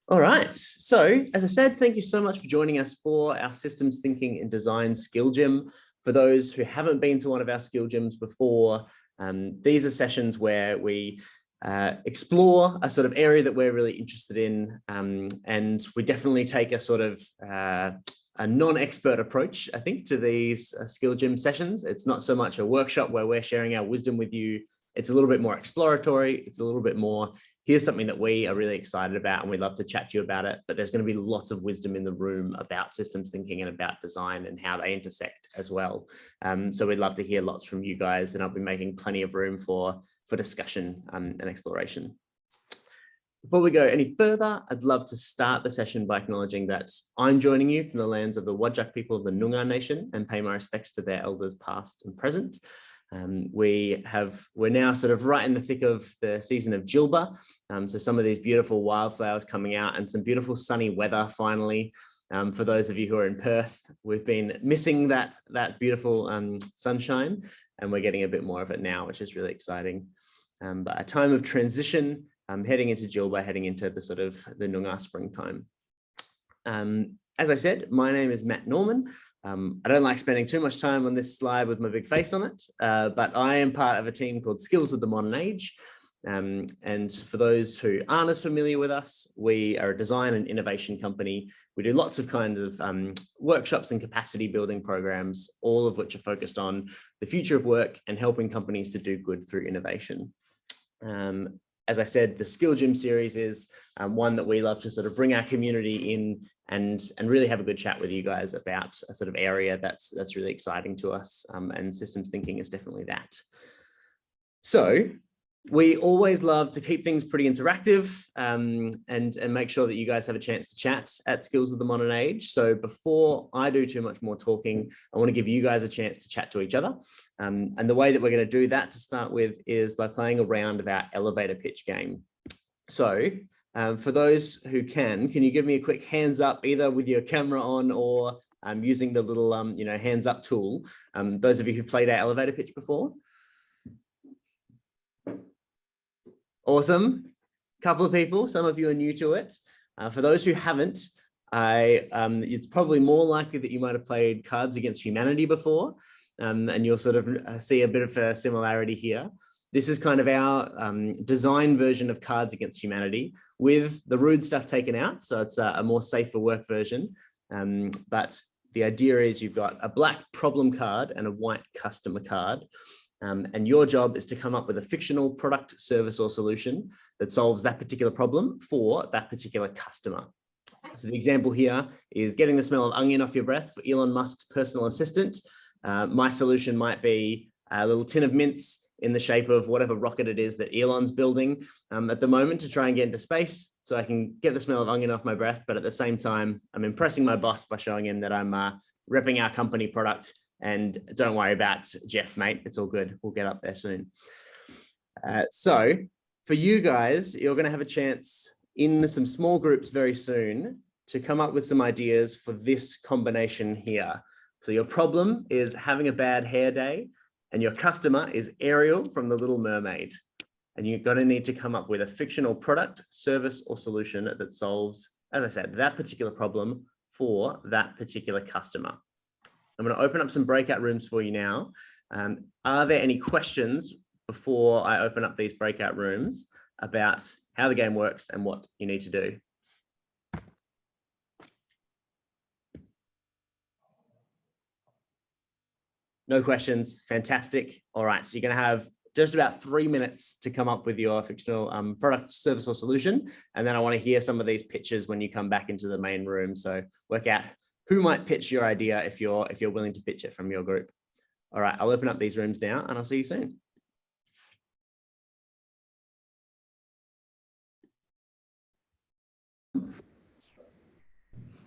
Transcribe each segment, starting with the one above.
All right. So, as I said, thank you so much for joining us for our systems thinking and design skill gym. For those who haven't been to one of our skill gyms before, these are sessions where we explore a sort of area that we're really interested in, and we definitely take a sort of a non-expert approach, I think, to these skill gym sessions. It's not so much a workshop where we're sharing our wisdom with you. It's a little bit more exploratory. It's a little bit more, here's something that we are really excited about and we'd love to chat to you about it, but there's going to be lots of wisdom in the room about systems thinking and about design and how they intersect as well. So we'd love to hear lots from you guys, and I'll be making plenty of room for discussion and exploration. Before we go any further, I'd love to start the session by acknowledging that I'm joining you from the lands of the Whadjuk people of the Noongar Nation and pay my respects to their elders past and present. We're now sort of right in the thick of the season of Jilba. So some of these beautiful wildflowers coming out and some beautiful sunny weather finally. For those of you who are in Perth, we've been missing that beautiful sunshine, and we're getting a bit more of it now, which is really exciting. But a time of transition, heading into Jilba, heading into the sort of the Noongar springtime. As I said, my name is Matt Norman. I don't like spending too much time on this slide with my big face on it, but I am part of a team called Skills of the Modern Age. And for those who aren't as familiar with us, we are a design and innovation company. We do lots of kinds of workshops and capacity building programs, all of which are focused on the future of work and helping companies to do good through innovation. As I said, the Skill Gym series is one that we love to sort of bring our community in and really have a good chat with you guys about a sort of area that's really exciting to us, and systems thinking is definitely that. So we always love to keep things pretty interactive, and make sure that you guys have a chance to chat at Skills of the Modern Age. So before I do too much more talking, I want to give you guys a chance to chat to each other. And the way that we're going to do that to start with is by playing a round of our elevator pitch game. So for those who can you give me a quick hands up, either with your camera on or using the little hands up tool? Those of you who've played our elevator pitch before. Awesome. Couple of people, some of you are new to it. For those who haven't, it's probably more likely that you might have played Cards Against Humanity before, and you'll sort of see a bit of a similarity here. This is kind of our design version of Cards Against Humanity with the rude stuff taken out. So it's a more safe for work version. But the idea is you've got a black problem card and a white customer card. And your job is to come up with a fictional product, service, or solution that solves that particular problem for that particular customer. So the example here is getting the smell of onion off your breath for Elon Musk's personal assistant. My solution might be a little tin of mints in the shape of whatever rocket it is that Elon's building at the moment to try and get into space, so I can get the smell of onion off my breath, but at the same time, I'm impressing my boss by showing him that I'm repping our company product. And don't worry about Jeff, mate. It's all good. We'll get up there soon. So for you guys, you're going to have a chance in some small groups very soon to come up with some ideas for this combination here. So your problem is having a bad hair day, and your customer is Ariel from The Little Mermaid. And you're going to need to come up with a fictional product, service, or solution that solves, as I said, that particular problem for that particular customer. I'm going to open up some breakout rooms for you now. Are there any questions before I open up these breakout rooms about how the game works and what you need to do? No questions. Fantastic. All right. So you're going to have just about 3 minutes to come up with your fictional product, service, or solution. And then I want to hear some of these pitches when you come back into the main room. So work out who might pitch your idea if you're willing to pitch it from your group. All right, I'll open up these rooms now and I'll see you soon.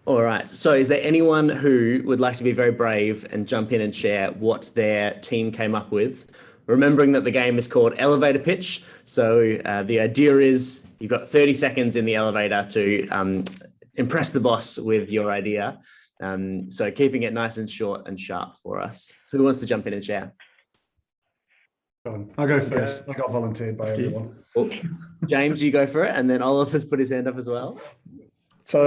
All right, so is there anyone who would like to be very brave and jump in and share what their team came up with? Remembering that the game is called Elevator Pitch. So the idea is you've got 30 seconds in the elevator to impress the boss with your idea. So keeping it nice and short and sharp for us. Who wants to jump in and share? I'll go first. I got volunteered by everyone. Well, James, you go for it, and then Oliver's put his hand up as well. So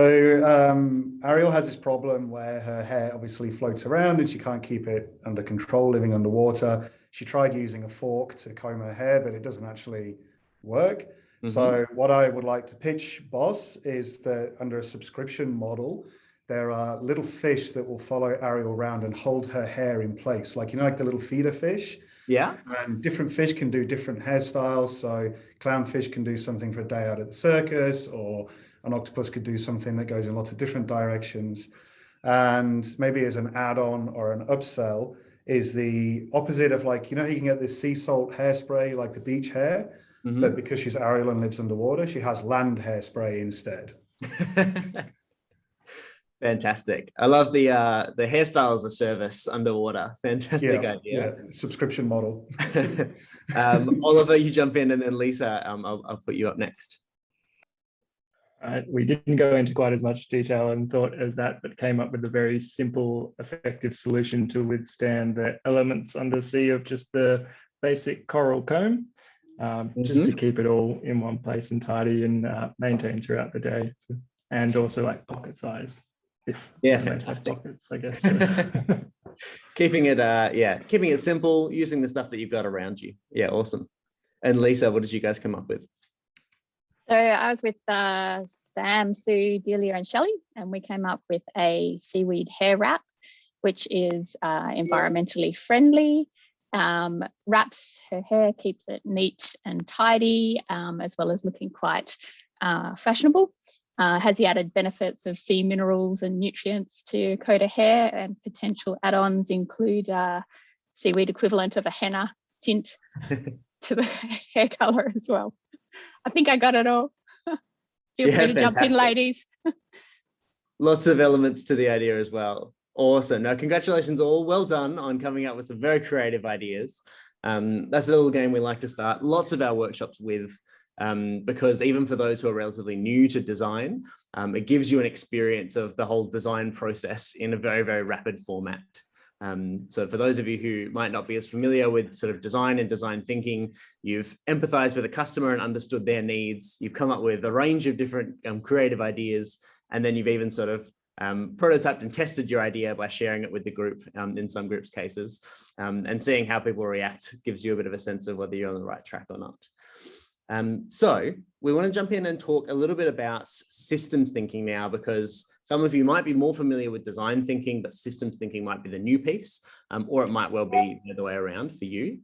Ariel has this problem where her hair obviously floats around and she can't keep it under control living underwater. She tried using a fork to comb her hair, but it doesn't actually work. So what I would like to pitch, boss, is that under a subscription model, there are little fish that will follow Ariel around and hold her hair in place. Like, like the little feeder fish. Yeah. And different fish can do different hairstyles. So clownfish can do something for a day out at the circus, or an octopus could do something that goes in lots of different directions. And maybe as an add-on or an upsell is the opposite of, like, how you can get this sea salt hairspray, like the beach hair, but because she's Ariel and lives underwater, she has land hairspray instead. Fantastic. I love the hairstyle as a service underwater. Fantastic idea. Yeah, subscription model. Oliver, you jump in, and then Lisa, I'll put you up next. We didn't go into quite as much detail and thought as that, but came up with a very simple, effective solution to withstand the elements undersea of just the basic coral comb, just to keep it all in one place and tidy and maintained throughout the day, and also like pocket size. Fantastic pockets, I guess. keeping it simple, using the stuff that you've got around you. Yeah, awesome. And Lisa, what did you guys come up with? So I was with Sam, Sue, Delia, and Shelley, and we came up with a seaweed hair wrap, which is environmentally friendly, wraps her hair, keeps it neat and tidy, as well as looking quite fashionable. Has the added benefits of sea minerals and nutrients to coat her hair, and potential add-ons include seaweed equivalent of a henna tint to the hair color as well. I think I got it all. Feel free to jump in, ladies. Lots of elements to the idea as well. Awesome. Now, congratulations all. Well done on coming up with some very creative ideas. That's a little game we like to start lots of our workshops with, because even for those who are relatively new to design, it gives you an experience of the whole design process in a very, very rapid format. So for those of you who might not be as familiar with sort of design and design thinking, you've empathized with a customer and understood their needs. You've come up with a range of different creative ideas, and then you've even sort of prototyped and tested your idea by sharing it with the group in some groups' cases, and seeing how people react gives you a bit of a sense of whether you're on the right track or not. So we want to jump in and talk a little bit about systems thinking now, because some of you might be more familiar with design thinking, but systems thinking might be the new piece, or it might well be the other way around for you,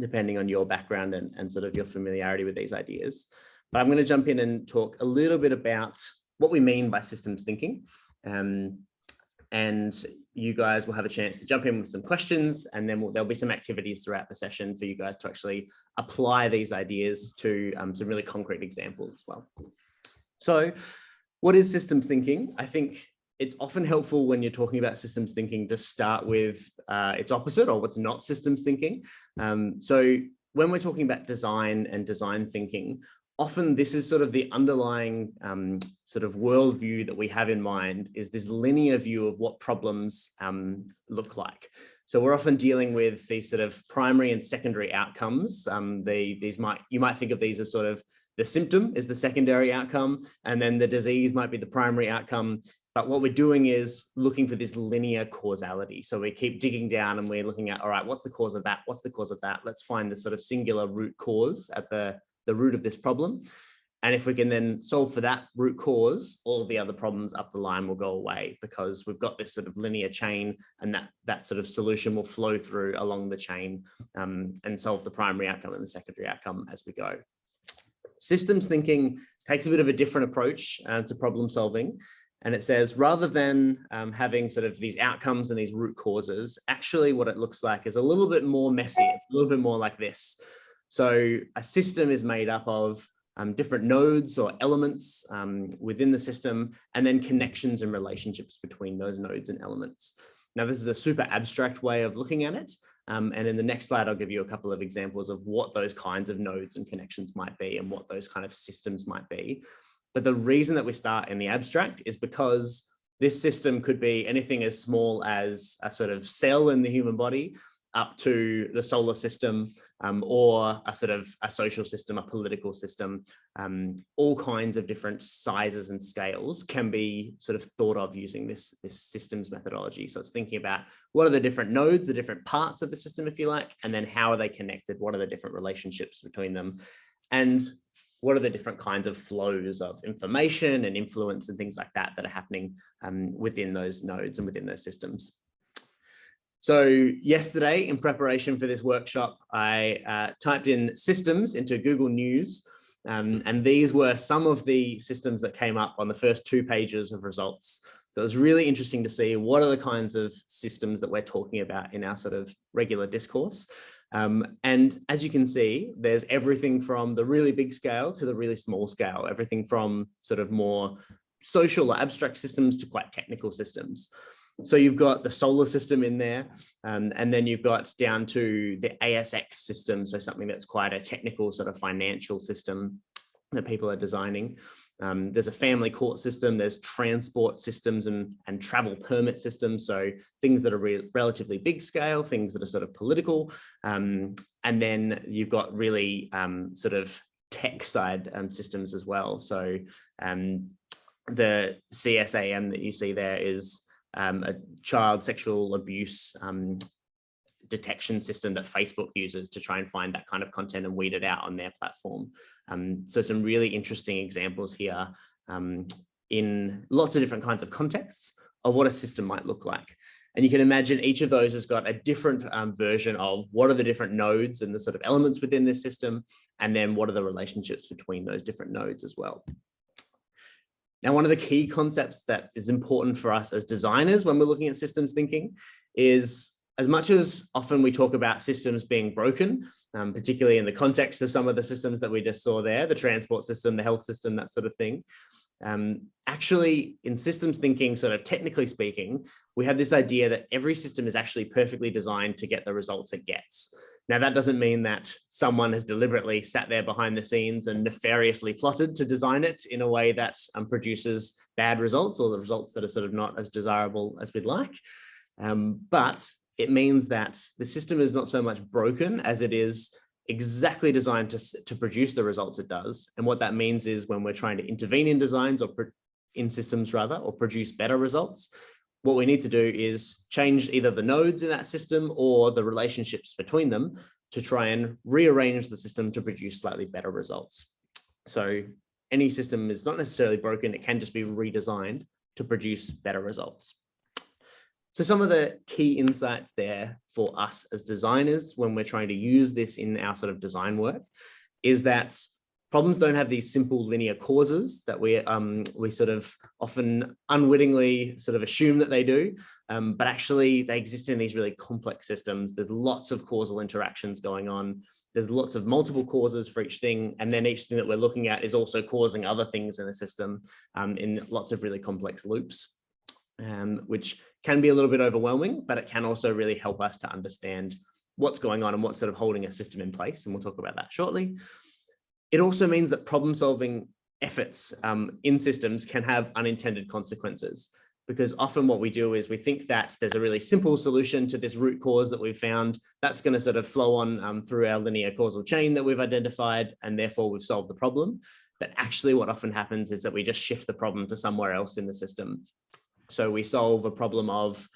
depending on your background and sort of your familiarity with these ideas. But I'm going to jump in and talk a little bit about what we mean by systems thinking. And you guys will have a chance to jump in with some questions, and then there'll be some activities throughout the session for you guys to actually apply these ideas to some really concrete examples as well. So what is systems thinking? I think it's often helpful when you're talking about systems thinking to start with its opposite, or what's not systems thinking. So when we're talking about design and design thinking, often this is sort of the underlying sort of worldview that we have in mind, is this linear view of what problems look like. So we're often dealing with these sort of primary and secondary outcomes. You might think of these as sort of the symptom is the secondary outcome, and then the disease might be the primary outcome. But what we're doing is looking for this linear causality. So we keep digging down and we're looking at, all right, what's the cause of that? What's the cause of that? Let's find the sort of singular root cause at the root of this problem. And if we can then solve for that root cause, all of the other problems up the line will go away, because we've got this sort of linear chain, and that sort of solution will flow through along the chain and solve the primary outcome and the secondary outcome as we go. Systems thinking takes a bit of a different approach to problem solving. And it says, rather than having sort of these outcomes and these root causes, actually what it looks like is a little bit more messy. It's a little bit more like this. So a system is made up of different nodes or elements within the system, and then connections and relationships between those nodes and elements. Now, this is a super abstract way of looking at it. And in the next slide, I'll give you a couple of examples of what those kinds of nodes and connections might be and what those kind of systems might be. But the reason that we start in the abstract is because this system could be anything as small as a sort of cell in the human body, up to the solar system, or a sort of a social system, a political system. All kinds of different sizes and scales can be sort of thought of using this systems methodology. So it's thinking about what are the different nodes, the different parts of the system, if you like, and then how are they connected? What are the different relationships between them? And what are the different kinds of flows of information and influence and things like that that are happening within those nodes and within those systems. So yesterday, in preparation for this workshop, I typed in systems into Google News, and these were some of the systems that came up on the first 2 pages of results. So it was really interesting to see what are the kinds of systems that we're talking about in our sort of regular discourse. And as you can see, there's everything from the really big scale to the really small scale, everything from sort of more social or abstract systems to quite technical systems. So you've got the solar system in there, and then you've got down to the ASX system, so something that's quite a technical sort of financial system that people are designing. There's a family court system, there's transport systems and travel permit systems, so things that are relatively big scale, things that are sort of political, and then you've got really sort of tech side systems as well. So the CSAM that you see there is a child sexual abuse detection system that Facebook uses to try and find that kind of content and weed it out on their platform. So some really interesting examples here in lots of different kinds of contexts of what a system might look like. And you can imagine each of those has got a different version of what are the different nodes and the sort of elements within this system, and then what are the relationships between those different nodes as well. Now, one of the key concepts that is important for us as designers when we're looking at systems thinking is, as much as often we talk about systems being broken, particularly in the context of some of the systems that we just saw there, the transport system, the health system, that sort of thing. Actually, in systems thinking, sort of technically speaking, we have this idea that every system is actually perfectly designed to get the results it gets. Now, that doesn't mean that someone has deliberately sat there behind the scenes and nefariously plotted to design it in a way that produces bad results, or the results that are sort of not as desirable as we'd like. But it means that the system is not so much broken as it is exactly designed to produce the results it does. And what that means is when we're trying to intervene in designs or in systems rather, or produce better results, what we need to do is change either the nodes in that system or the relationships between them to try and rearrange the system to produce slightly better results. So any system is not necessarily broken, it can just be redesigned to produce better results. So some of the key insights there for us as designers when we're trying to use this in our sort of design work is that problems don't have these simple linear causes that we sort of often unwittingly sort of assume that they do, but actually they exist in these really complex systems. There's lots of causal interactions going on. There's lots of multiple causes for each thing, and then each thing that we're looking at is also causing other things in the system in lots of really complex loops. Which can be a little bit overwhelming, but it can also really help us to understand what's going on and what's sort of holding a system in place. And we'll talk about that shortly. It also means that problem-solving efforts in systems can have unintended consequences, because often what we do is we think that there's a really simple solution to this root cause that we've found that's going to sort of flow on through our linear causal chain that we've identified, and therefore we've solved the problem. But actually what often happens is that we just shift the problem to somewhere else in the system. So we solve a problem of,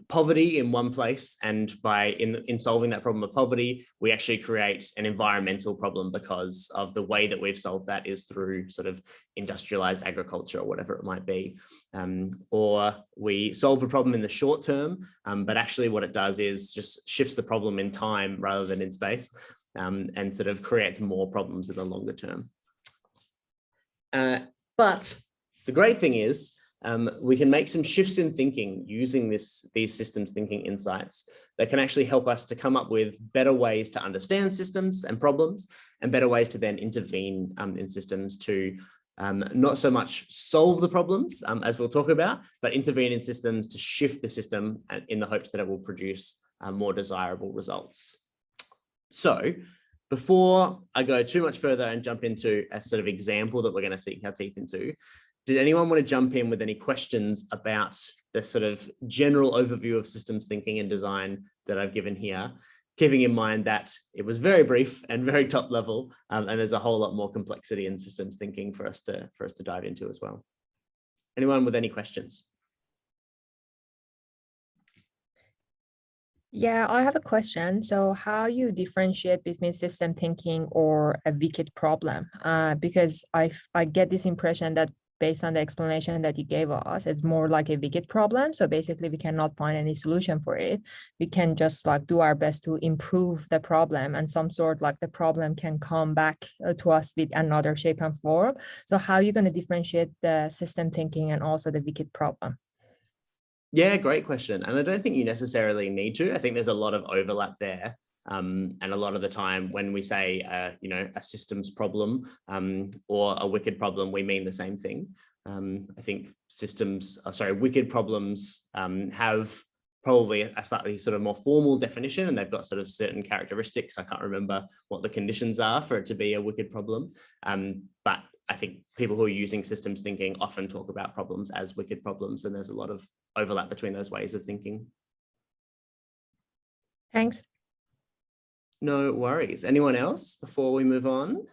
poverty in one place, and in solving that problem of poverty, we actually create an environmental problem because of the way that we've solved that is through sort of industrialized agriculture or whatever it might be. Or we solve a problem in the short term, but actually what it does is just shifts the problem in time rather than in space, and sort of creates more problems in the longer term. But the great thing is we can make some shifts in thinking using these systems thinking insights that can actually help us to come up with better ways to understand systems and problems, and better ways to then intervene in systems to not so much solve the problems, as we'll talk about, but intervene in systems to shift the system in the hopes that it will produce more desirable results. So before I go too much further and jump into a sort of example that we're going to sink our teeth into, did anyone want to jump in with any questions about the sort of general overview of systems thinking and design that I've given here, keeping in mind that it was very brief and very top level, and there's a whole lot more complexity in systems thinking for us to dive into as well. Anyone with any questions? Yeah, I have a question. So how you differentiate between system thinking or a wicked problem? Because I get this impression that based on the explanation that you gave us, it's more like a wicked problem. So basically we cannot find any solution for it. We can just like do our best to improve the problem, and some sort like the problem can come back to us with another shape and form. So how are you going to differentiate the system thinking and also the wicked problem? Yeah, great question. And I don't think you necessarily need to. I think there's a lot of overlap there. And a lot of the time when we say, a systems problem or a wicked problem, we mean the same thing. I think wicked problems have probably a slightly sort of more formal definition, and they've got sort of certain characteristics. I can't remember what the conditions are for it to be a wicked problem. But I think people who are using systems thinking often talk about problems as wicked problems, and there's a lot of overlap between those ways of thinking. Thanks. No worries. Anyone else before we move on?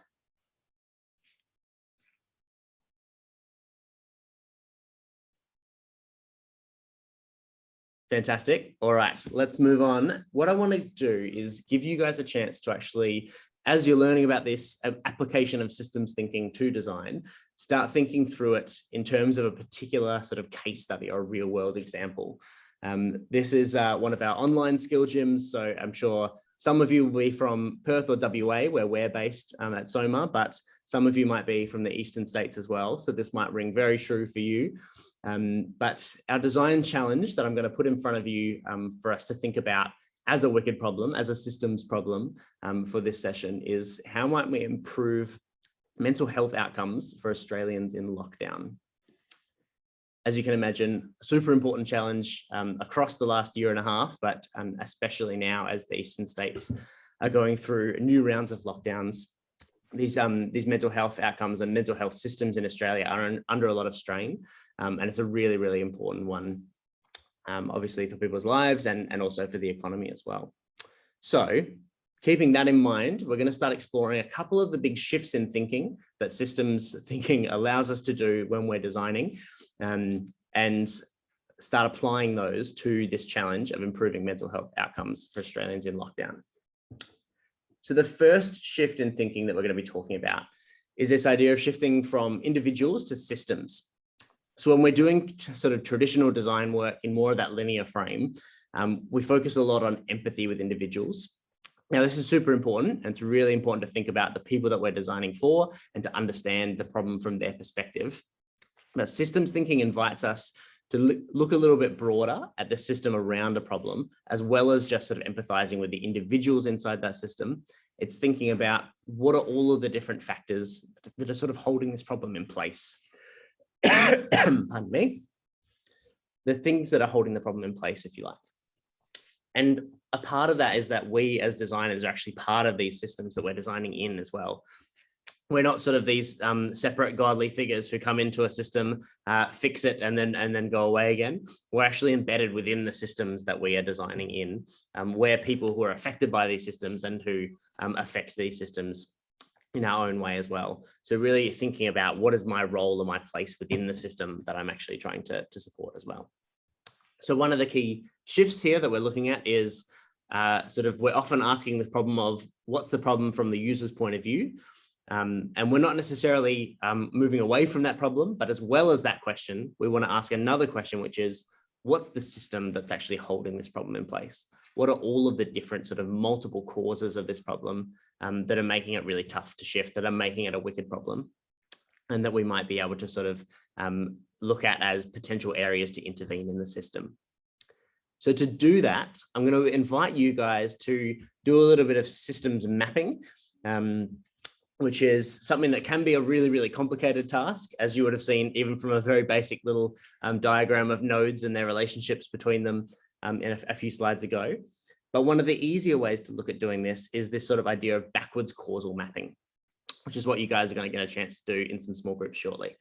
Fantastic. All right, let's move on. What I want to do is give you guys a chance to actually, as you're learning about this application of systems thinking to design, start thinking through it in terms of a particular sort of case study or real world example. This is one of our online skill gyms, so I'm sure some of you will be from Perth or WA, where we're based at SOMA, but some of you might be from the eastern states as well. So this might ring very true for you. But our design challenge that I'm going to put in front of you for us to think about as a wicked problem, as a systems problem for this session is how might we improve mental health outcomes for Australians in lockdown? As you can imagine, a super important challenge across the last year and a half, but especially now as the eastern states are going through new rounds of lockdowns. These mental health outcomes and mental health systems in Australia are under a lot of strain, and it's a really, really important one, obviously for people's lives and also for the economy as well. So keeping that in mind, we're going to start exploring a couple of the big shifts in thinking that systems thinking allows us to do when we're designing, and start applying those to this challenge of improving mental health outcomes for Australians in lockdown. So the first shift in thinking that we're going to be talking about is this idea of shifting from individuals to systems. So when we're doing sort of traditional design work in more of that linear frame, we focus a lot on empathy with individuals. Now, this is super important, and it's really important to think about the people that we're designing for and to understand the problem from their perspective. But systems thinking invites us to look a little bit broader at the system around a problem, as well as just sort of empathizing with the individuals inside that system. It's thinking about what are all of the different factors that are sort of holding this problem in place. Pardon me. The things that are holding the problem in place, if you like. And a part of that is that we as designers are actually part of these systems that we're designing in as well. We're not sort of these separate godly figures who come into a system, fix it, and then go away again. We're actually embedded within the systems that we are designing in. We're people who are affected by these systems and who affect these systems in our own way as well. So really thinking about what is my role and my place within the system that I'm actually trying to support as well. So one of the key shifts here that we're looking at is we're often asking the problem of what's the problem from the user's point of view. And we're not necessarily moving away from that problem, but as well as that question, we want to ask another question, which is, what's the system that's actually holding this problem in place? What are all of the different sort of multiple causes of this problem that are making it really tough to shift, that are making it a wicked problem, and that we might be able to sort of look at as potential areas to intervene in the system. So to do that, I'm going to invite you guys to do a little bit of systems mapping, which is something that can be a really, really complicated task, as you would have seen even from a very basic little diagram of nodes and their relationships between them in a few slides ago. But one of the easier ways to look at doing this is this sort of idea of backwards causal mapping, which is what you guys are going to get a chance to do in some small groups shortly.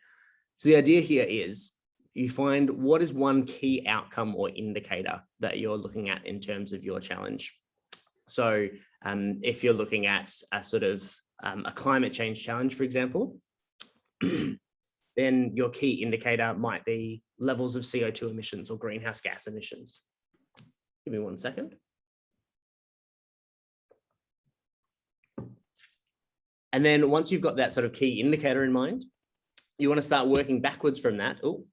So the idea here is you find what is one key outcome or indicator that you're looking at in terms of your challenge. So if you're looking at a sort of a climate change challenge, for example, then your key indicator might be levels of CO2 emissions or greenhouse gas emissions. Give me 1 second. And then once you've got that sort of key indicator in mind, you want to start working backwards from that. Oh,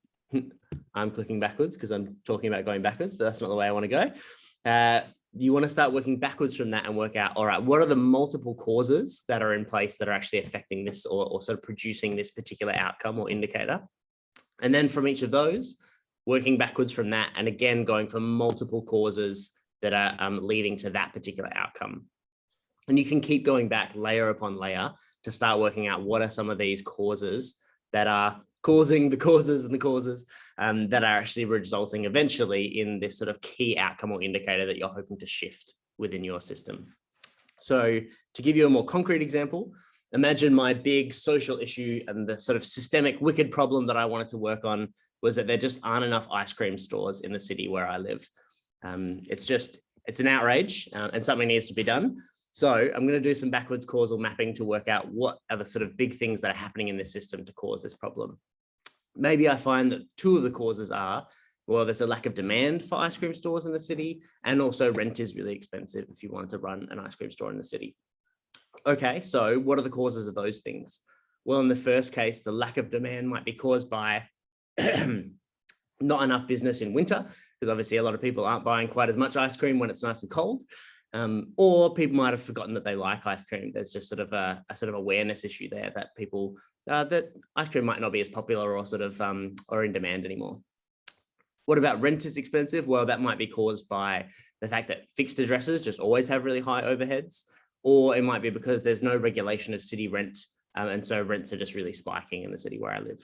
I'm clicking backwards because I'm talking about going backwards, but that's not the way I want to go. You want to start working backwards from that and work out, all right, what are the multiple causes that are in place that are actually affecting this or sort of producing this particular outcome or indicator? And then from each of those, working backwards from that, and again, going for multiple causes that are leading to that particular outcome. And you can keep going back layer upon layer to start working out what are some of these causes that are causing the causes and the causes that are actually resulting eventually in this sort of key outcome or indicator that you're hoping to shift within your system. So to give you a more concrete example, imagine my big social issue and the sort of systemic wicked problem that I wanted to work on was that there just aren't enough ice cream stores in the city where I live. It's an outrage and something needs to be done. So I'm going to do some backwards causal mapping to work out what are the sort of big things that are happening in this system to cause this problem. Maybe I find that two of the causes are, well, there's a lack of demand for ice cream stores in the city, and also rent is really expensive if you wanted to run an ice cream store in the city. Okay, so what are the causes of those things? Well, in the first case, the lack of demand might be caused by not enough business in winter, because obviously a lot of people aren't buying quite as much ice cream when it's nice and cold. Or people might have forgotten that they like ice cream. There's just sort of a sort of awareness issue there that people, that ice cream might not be as popular or sort of, or in demand anymore. What about rent is expensive? Well, that might be caused by the fact that fixed addresses just always have really high overheads, or it might be because there's no regulation of city rent. And so rents are just really spiking in the city where I live.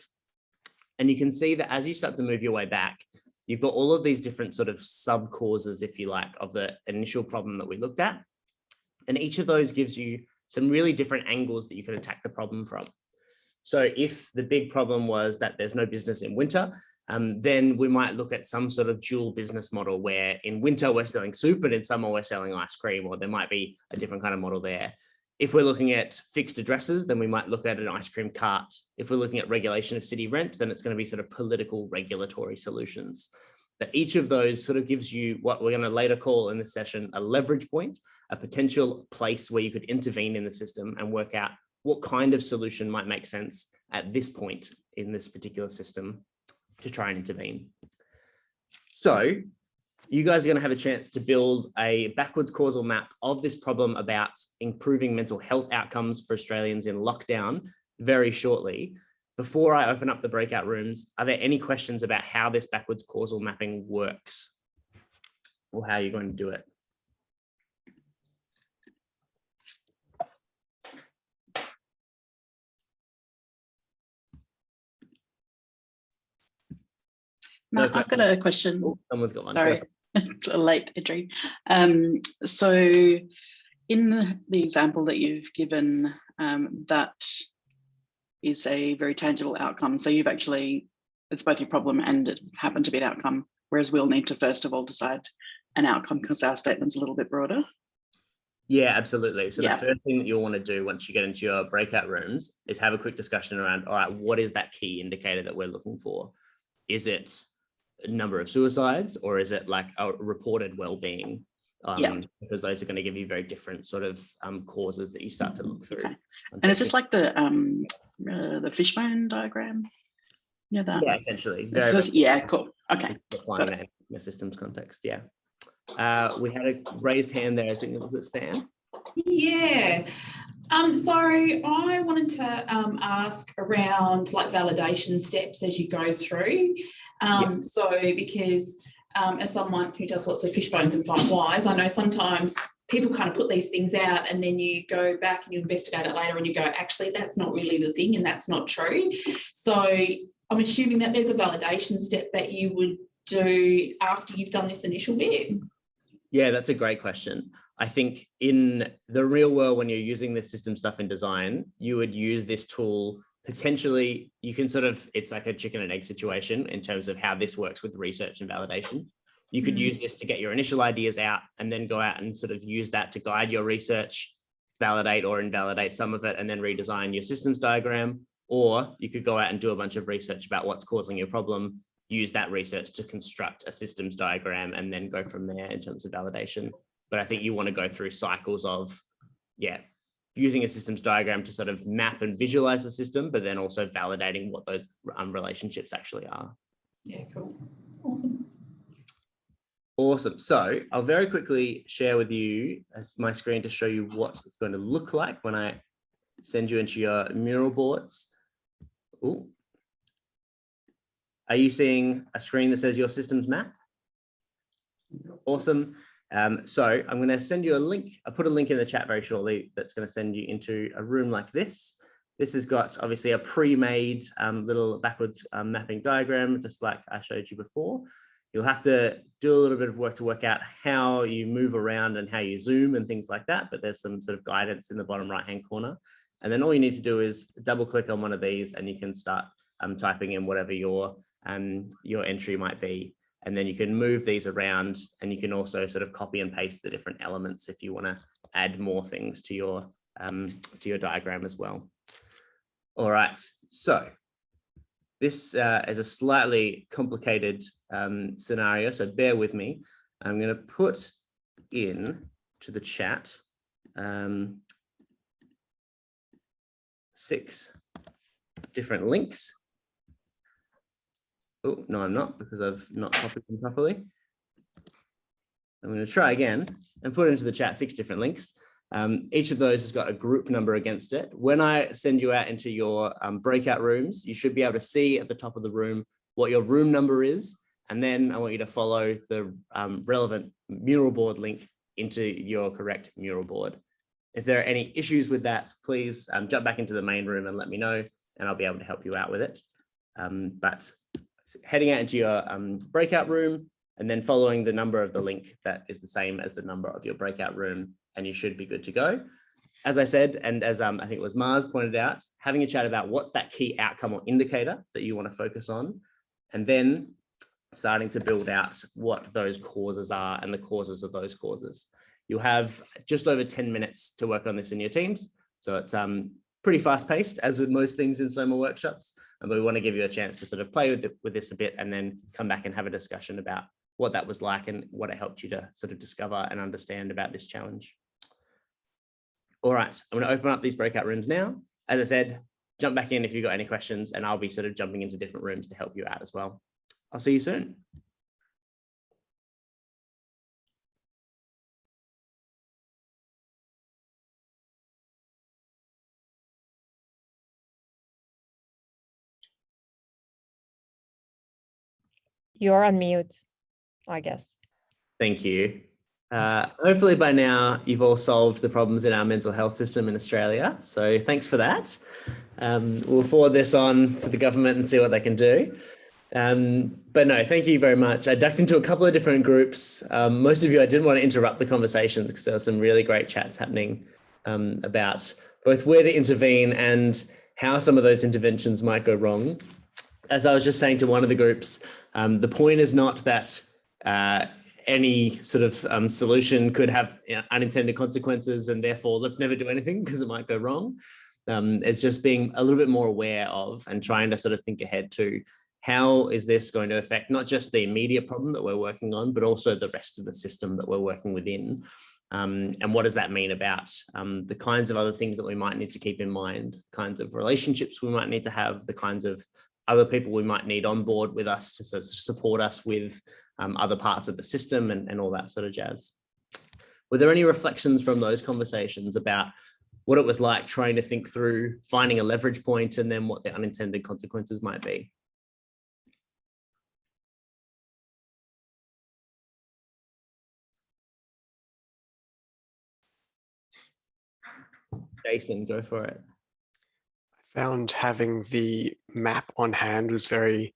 And you can see that as you start to move your way back, you've got all of these different sort of sub causes, if you like, of the initial problem that we looked at. And each of those gives you some really different angles that you can attack the problem from. So if the big problem was that there's no business in winter, then we might look at some sort of dual business model where in winter we're selling soup and in summer we're selling ice cream, or there might be a different kind of model there. If we're looking at fixed addresses, then we might look at an ice cream cart. If we're looking at regulation of city rent, then it's going to be sort of political regulatory solutions. But each of those sort of gives you what we're going to later call in this session a leverage point, a potential place where you could intervene in the system and work out what kind of solution might make sense at this point in this particular system to try and intervene. So you guys are going to have a chance to build a backwards causal map of this problem about improving mental health outcomes for Australians in lockdown very shortly. Before I open up the breakout rooms, are there any questions about how this backwards causal mapping works or how you're going to do it? Matt, I've got a question. Oh, someone's got one. Sorry, a late entry. So in the example that you've given, that is a very tangible outcome. So you've actually, it's both your problem and it happened to be an outcome, whereas we'll need to first of all decide an outcome because our statement's a little bit broader. Yeah, absolutely. So Yeah. the first thing that you'll want to do once you get into your breakout rooms is have a quick discussion around, all right, what is that key indicator that we're looking for? Is it a number of suicides, or is it like a reported well-being? Because those are going to give you very different sort of causes that you start to look through. Okay. And is this like the fishbone diagram? Yeah, that. Yeah, essentially. Yeah, cool. Okay. Applying that in a systems context. Yeah. We had a raised hand there. I think was it Sam? Yeah. So I wanted to ask around like validation steps as you go through. So because as someone who does lots of fishbones and 5 whys, I know sometimes people kind of put these things out and then you go back and you investigate it later and you go, actually, that's not really the thing and that's not true. So I'm assuming that there's a validation step that you would do after you've done this initial bit. Yeah, that's a great question. I think in the real world, when you're using this system stuff in design, you would use this tool potentially you can sort of, it's like a chicken and egg situation in terms of how this works with research and validation. You could use this to get your initial ideas out and then go out and sort of use that to guide your research, validate or invalidate some of it, and then redesign your systems diagram. Or you could go out and do a bunch of research about what's causing your problem, use that research to construct a systems diagram, and then go from there in terms of validation. But I think you want to go through cycles of, using a systems diagram to sort of map and visualize the system, but then also validating what those relationships actually are. Yeah, cool. Awesome. Awesome. So I'll very quickly share with you my screen to show you what it's going to look like when I send you into your mural boards. Ooh. Are you seeing a screen that says your systems map? Awesome. So I'm going to send you a link. I'll put a link in the chat very shortly that's going to send you into a room like this. This has got obviously a pre-made little backwards mapping diagram, just like I showed you before. You'll have to do a little bit of work to work out how you move around and how you zoom and things like that, but there's some sort of guidance in the bottom right-hand corner. And then all you need to do is double click on one of these and you can start typing in whatever your entry might be. And then you can move these around, and you can also sort of copy and paste the different elements if you want to add more things to your diagram as well. All right, so this is a slightly complicated scenario, so bear with me. I'm going to put in to the chat 6 different links. Oh, no, I'm not, because I've not copied them properly. I'm going to try again and put into the chat 6 different links. Each of those has got a group number against it. When I send you out into your breakout rooms, you should be able to see at the top of the room what your room number is. And then I want you to follow the relevant mural board link into your correct mural board. If there are any issues with that, please jump back into the main room and let me know, and I'll be able to help you out with it. But heading out into your breakout room and then following the number of the link that is the same as the number of your breakout room, and you should be good to go. As I said, and as I think it was Mars pointed out, having a chat about what's that key outcome or indicator that you want to focus on, and then starting to build out what those causes are and the causes of those causes. You'll have just over 10 minutes to work on this in your teams. So it's pretty fast paced, as with most things in SOMA workshops. And we want to give you a chance to sort of play with this a bit and then come back and have a discussion about what that was like and what it helped you to sort of discover and understand about this challenge. All right, I'm going to open up these breakout rooms now. As I said, jump back in if you've got any questions, and I'll be sort of jumping into different rooms to help you out as well. I'll see you soon. You're on mute, I guess. Thank you. Hopefully by now you've all solved the problems in our mental health system in Australia. So thanks for that. We'll forward this on to the government and see what they can do. But no, thank you very much. I ducked into a couple of different groups. Most of you, I didn't want to interrupt the conversations because there were some really great chats happening about both where to intervene and how some of those interventions might go wrong. As I was just saying to one of the groups, the point is not that any sort of solution could have unintended consequences and therefore let's never do anything because it might go wrong. It's just being a little bit more aware of and trying to sort of think ahead to how is this going to affect not just the immediate problem that we're working on, but also the rest of the system that we're working within. And what does that mean about the kinds of other things that we might need to keep in mind, the kinds of relationships we might need to have, the kinds of other people we might need on board with us to sort of support us with other parts of the system and all that sort of jazz. Were there any reflections from those conversations about what it was like trying to think through finding a leverage point and then what the unintended consequences might be? Jason, go for it. I found having the map on hand was very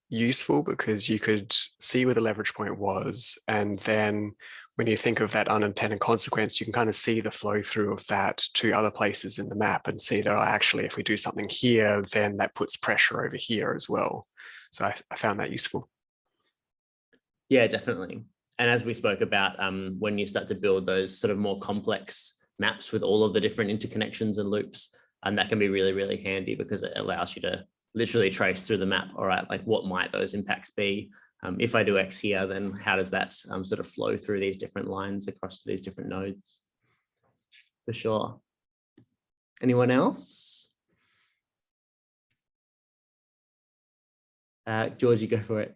useful because you could see where the leverage point was, and then when you think of that unintended consequence, you can kind of see the flow through of that to other places in the map and see that actually, if we do something here, then that puts pressure over here as well. So I found that useful. Yeah, definitely. And as we spoke about, when you start to build those sort of more complex maps with all of the different interconnections and loops, and that can be really, really handy because it allows you to literally trace through the map. All right, like what might those impacts be? If I do X here, then how does that sort of flow through these different lines across to these different nodes? For sure. Anyone else? Georgie, go for it.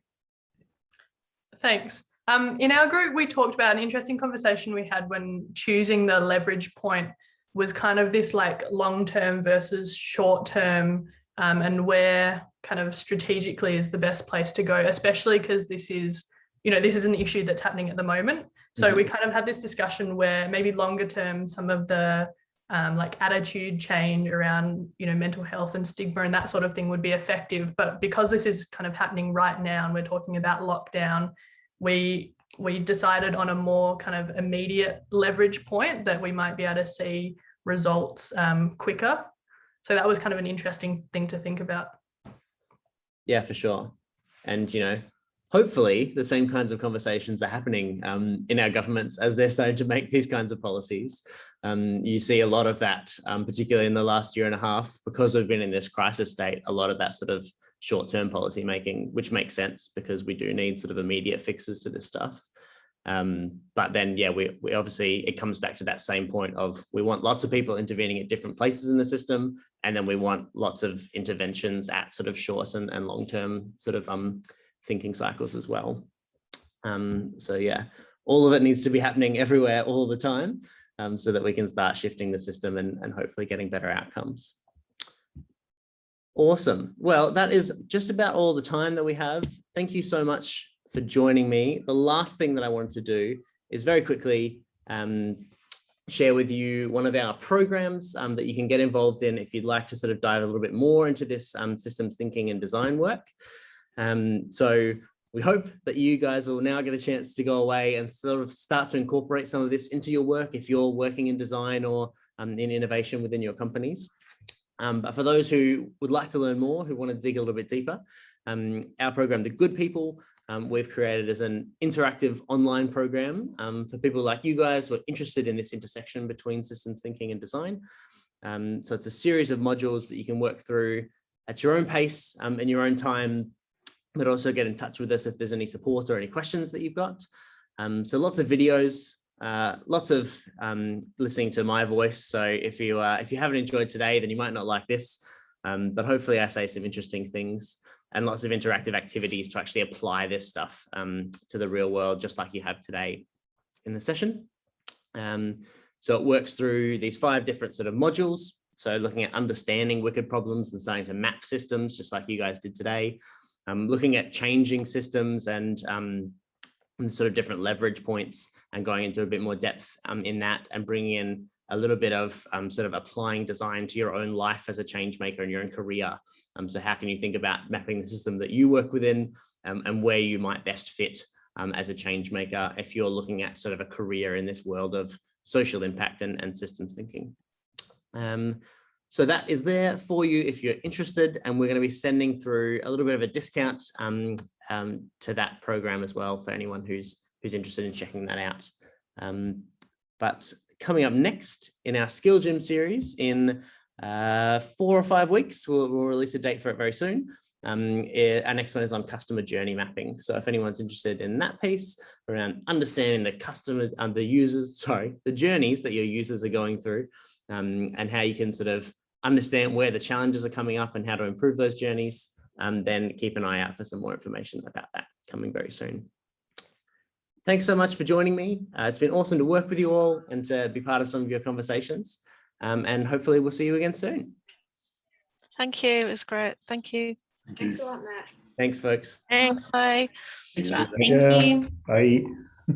Thanks. In our group, we talked about an interesting conversation we had when choosing the leverage point was kind of this like long-term versus short-term, and where kind of strategically is the best place to go, especially because this is an issue that's happening at the moment. So we kind of had this discussion where maybe longer term, some of the like attitude change around, mental health and stigma and that sort of thing would be effective. But because this is kind of happening right now and we're talking about lockdown, we decided on a more kind of immediate leverage point that we might be able to see results quicker. So that was kind of an interesting thing to think about. Yeah, for sure. And, hopefully the same kinds of conversations are happening in our governments as they're starting to make these kinds of policies. You see a lot of that, particularly in the last year and a half, because we've been in this crisis state, a lot of that sort of short-term policy making, which makes sense because we do need sort of immediate fixes to this stuff. But then, yeah, we obviously, it comes back to that same point of we want lots of people intervening at different places in the system, and then we want lots of interventions at sort of short and long-term sort of thinking cycles as well. So yeah, all of it needs to be happening everywhere all the time, so that we can start shifting the system and hopefully getting better outcomes. Awesome. Well, that is just about all the time that we have. Thank you so much for joining me. The last thing that I wanted to do is very quickly share with you one of our programs that you can get involved in if you'd like to sort of dive a little bit more into this systems thinking and design work. So we hope that you guys will now get a chance to go away and sort of start to incorporate some of this into your work if you're working in design or in innovation within your companies. But for those who would like to learn more, who want to dig a little bit deeper, our program, The Good People, we've created as an interactive online program for people like you guys who are interested in this intersection between systems thinking and design. So it's a series of modules that you can work through at your own pace in your own time, but also get in touch with us if there's any support or any questions that you've got. So lots of videos, lots of listening to my voice. So if you haven't enjoyed today, then you might not like this, but hopefully I say some interesting things, and lots of interactive activities to actually apply this stuff to the real world, just like you have today in the session. So it works through these 5 different sort of modules. So looking at understanding wicked problems and starting to map systems, just like you guys did today. Looking at changing systems and sort of different leverage points and going into a bit more depth in that, and bringing in a little bit of sort of applying design to your own life as a change maker in your own career. So how can you think about mapping the system that you work within and where you might best fit as a change maker if you're looking at sort of a career in this world of social impact and systems thinking. So that is there for you if you're interested, and we're going to be sending through a little bit of a discount to that program as well for anyone who's interested in checking that out. But coming up next in our SkillGym series in 4 or 5 weeks, we'll release a date for it very soon. Our next one is on customer journey mapping. So if anyone's interested in that piece around understanding the the journeys that your users are going through, and how you can sort of understand where the challenges are coming up and how to improve those journeys, then keep an eye out for some more information about that coming very soon. Thanks so much for joining me. It's been awesome to work with you all and to be part of some of your conversations. And hopefully we'll see you again soon. Thank you. It was great. Thank you. Thanks a lot, Matt. Thanks, folks. Thanks. Bye. Thanks, Matt. Thank you. Bye.